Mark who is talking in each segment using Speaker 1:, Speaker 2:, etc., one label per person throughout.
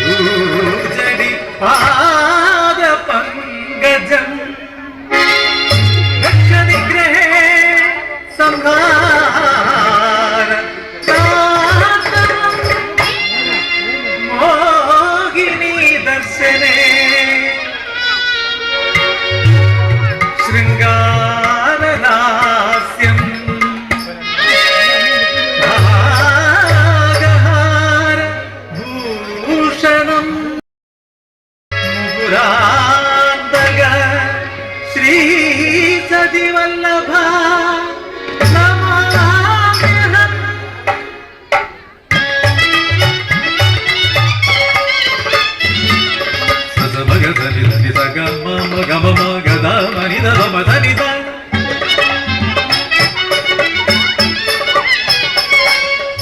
Speaker 1: ഭൂജടി പാദ പങ്കജം രക്ഷനിഗ്രഹേ സംഹാര മോഹിനി ദർശനേ ശൃംഗാരലാസ്യം ഭാഗഹാര ഭൂഷണം മുകുരാന്തക ശ്രീ സതിവല്ലഭ നമാമ്യഹം. സസമഗധനി സഗമ ഗമ ഗദ മനിദ മദനിദ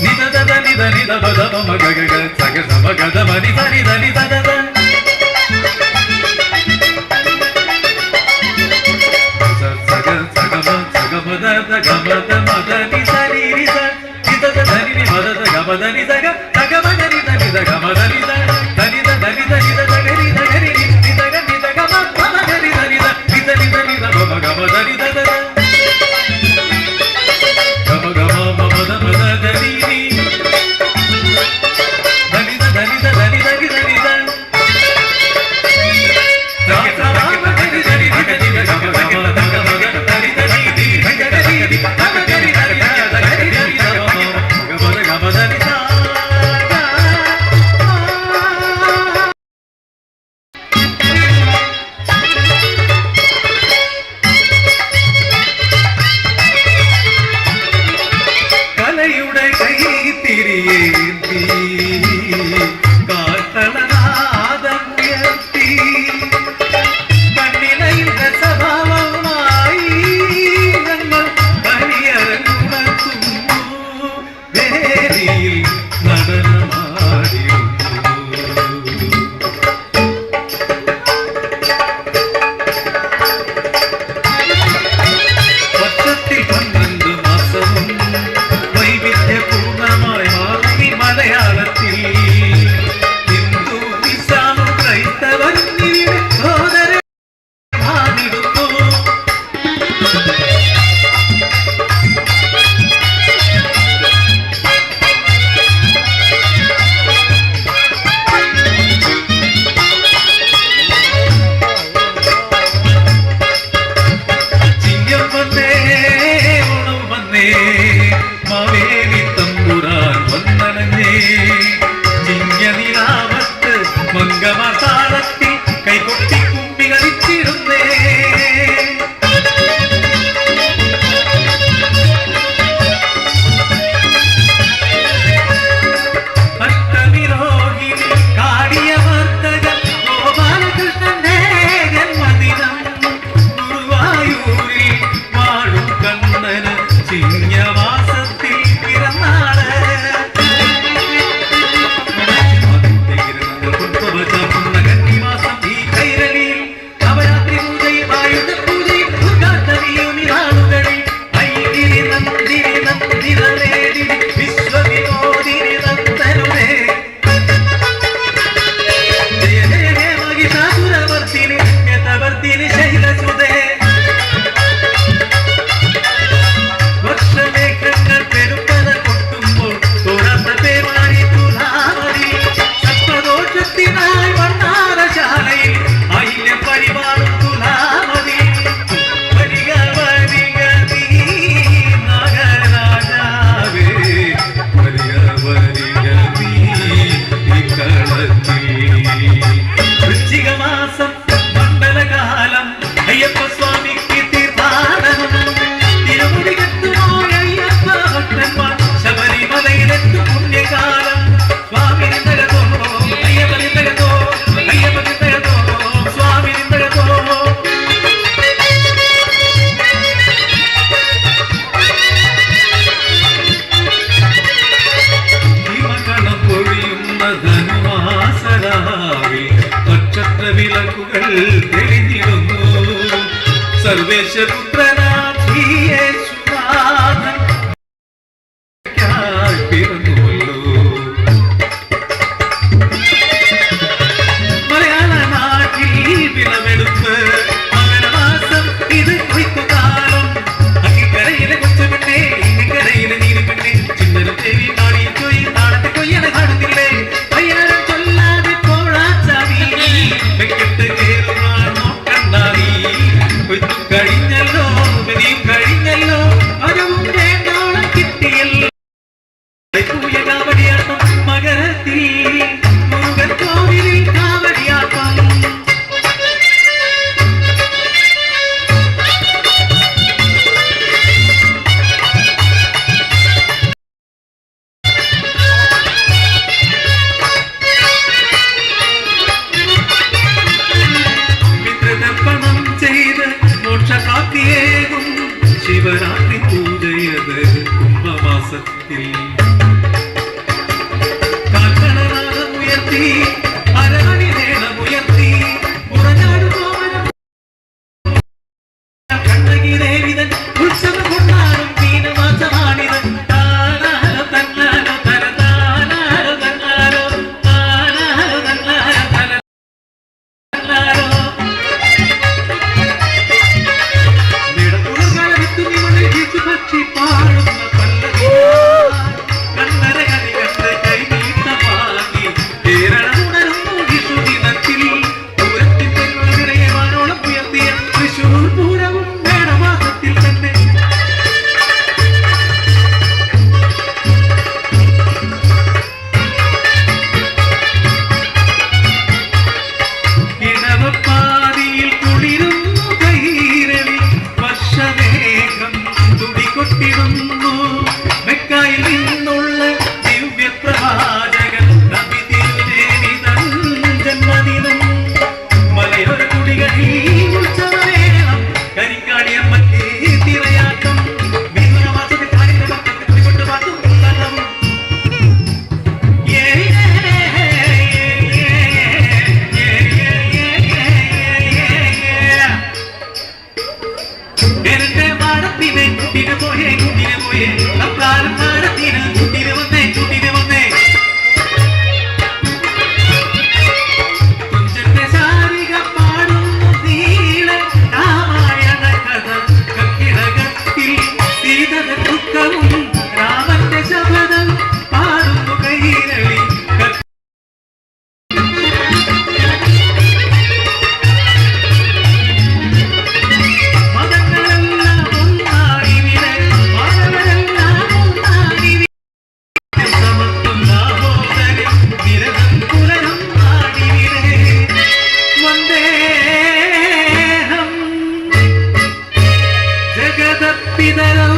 Speaker 1: നിദ ദദ നിദ നിദ ബദ മ ഗ ഗ സഗ സമ ഗദ മനി സനി ധനി ദദ ദ സഗ സഗമ സഗമ ദദ ഗമ ദ മദ നി സനി രി ദ നിദ ദ ധനി നി മദ ദ ഗമ ദ നി സഗ സഗ മദ നി ദ നി ദ ഗമ ദ നി the Dhani the Dhani the നി ദ ഗ രി ദ ഗ രി നി ദ ഗ നി ദ ഗമ മദ ഗ രി ദ നി ദ നി ദ നി ദ നി ദ ഗമ ഗമ ദ നി ദ ദ ഗമ ഗമ മമ ദ മദ ദ നി നി ധനി the Dhani the Dhani the നി ദ നി ദ കലയുടെ കൈത്തിരിയേന്തി കാത്തളനാദമുയർത്തി കണ്ണിലയുടെ സ്വഭാവമായി നമ്മൾ കളിയരങ്ങുണർത്തുന്നു വേദിയിൽ നടനമാടിയുന്നു. വർഷത്തിൽ 12 മാസവും വൈവിധ്യപൂർണമായി മാറി മലയാളത്തിൽ ഹിന്ദു ഇസ്ലാം ക്രൈസ്തവർ ഇവിടെ സോദരമാണിടുന്നു. ചിങ്ങം വന്നേ ഓണം വന്നേ മാവേലി തമ്പുരാൻ വന്നണഞ്ഞേ ചിങ്ങനിലാവത്ത് മംഗമതാളത്തിൽ കൈകൊട്ടി കുമ്പി കളിച്ചിടുന്നേ. അഷ്ടമിരോഹിണി കാടിയ വർത്തകൻ ഗോപാലകൃഷ്ണന്റെ ജന്മദിനം ഗുരുവായൂരിൽ വാഴും കണ്ണന് ചിങ്ങമാസത്തിൽ പിറന്നാള്. കന്നിമാസം ഈ കൈരളിയിൽ നവരാത്രി പൂജയും ആയുധ പൂജയും ദുർഗാഷ്ടമിയും നാളുകളിൽ ഐതിരി നന്ദിരി നന്ദിര നേടി വിശ്വവിനോദിനി നന്ദനുമേ ജയ ജയ ഹേ മഹിഷാസുരവർത്തിനി യഥവർത്തിനി ശൈലസുതേ. വർഷമേഘങ്ങൾ പെരുമ്പല കൊട്ടുമ്പോൾ തോരാത്ത പേമാരി തുലാമതി സത്വദോഷത്തിനായി വർണ്ണാരശാലയിൽ അയില്യം പരിപാടും തുലാമതി. വരിക വരിക നീ നാഗരാജാവേ വരിക വരിക നീ ഈ കളത്തിൽ. വൃശ്ചികമാസം മണ്ഡലകാലം അയ്യപ്പ സ്വാമിക്ക് തീർത്ഥാടനം തിരുമുടി കത്തുമോയയ്യപ്പ ഭക്തന്മാർ ശബരിമലയിലെത്തു പുണ്യകാലം. സ്വാമി നിന്തകത്തോ അയ്യപ്പ നിന്തകത്തോ അയ്യപ്പ നിന്തകത്തോ സ്വാമി നിന്തകത്തോ. ഹിമകണം പൊഴിയുന്ന ധനുമാസരാവിൽ നക്ഷത്ര വിളക്കുകൾ തെളിഞ്ഞിടുന്നു. സർവേശ്വരപുത്രനാം ശ്രീയേശുനാഥൻ പിറന്നുവല്ലോ. അരമണി നേളമുയർത്തി പുറഞ്ഞാടു കോമരം കണ്ണകി ദേവിതൻ ഉത്സവം കൊണ്ടാടും മീനമാസമാണിത്. താനാരോ തന്നാരോ തര താനാരോ തന്നാരോ താനാരോ തന്നാരോ തര തന്നാരോ നിടത്തുളർകാലത്തു നിമളിൽ വീച്ചു പക്ഷി പാടുന്ന പല്ലവി കണ്ണര കണി കണ്ട് കൈനീട്ടമാക്കി കേരളമുണരുന്നു വിഷുദിനത്തിൽ പൂരത്തിൻ പെണ്ണുകളെ വാനോളം ഉയർത്തിയ തൃശ്ശൂർ പൂരവും മേടമാസത്തിൽ തന്നെ. ഇടവപ്പാതിയിൽ കുളിരുന്നു കൈരളി വർഷമേഘം തുടികൊട്ടിടുന്നു. മെക്കായിൽ നിന്നുള്ള ദിവ്യപ്രവാചകൻ നബി തിരുനേനിതൻ ജന്മദിനം. മലയോര കുടികളിൽ ഉത്സവമേളം കരിക്കാടിയമ്മയ്ക്ക് തിരയാട്ടം മിഥുനമാസത്തിൽ കാലിന്റെ പക്കത്തിൽ കുടികൊണ്ട് പാട്ടും തള്ളവും. എന്റെ മാടത്തിനെ കുട്ടിന് പോയേ കുട്ടിന് പോയേ അപ്രാരം മാടത്തിന് കുട്ടിന് വന്നേ കുട്ടിന് വന്നേ. കുഞ്ചന്റെ ശാരിക പാടുന്നു നീള രാമായണ കഥ കക്കിടകത്തിൽ സീതത ദുഃഖവും രാമന്റെ ശപഥം പാടുന്നു കൈരളി. മതങ്ങളെല്ലാം ഒന്നാണിവിടെ മാനവരെല്ലാം ഒന്നാണിവിടെ സമത്വം ദാമോദരം നിരതം പുലരും നാടിവിടെ. വന്ദേഹം ജഗതപിതരൗ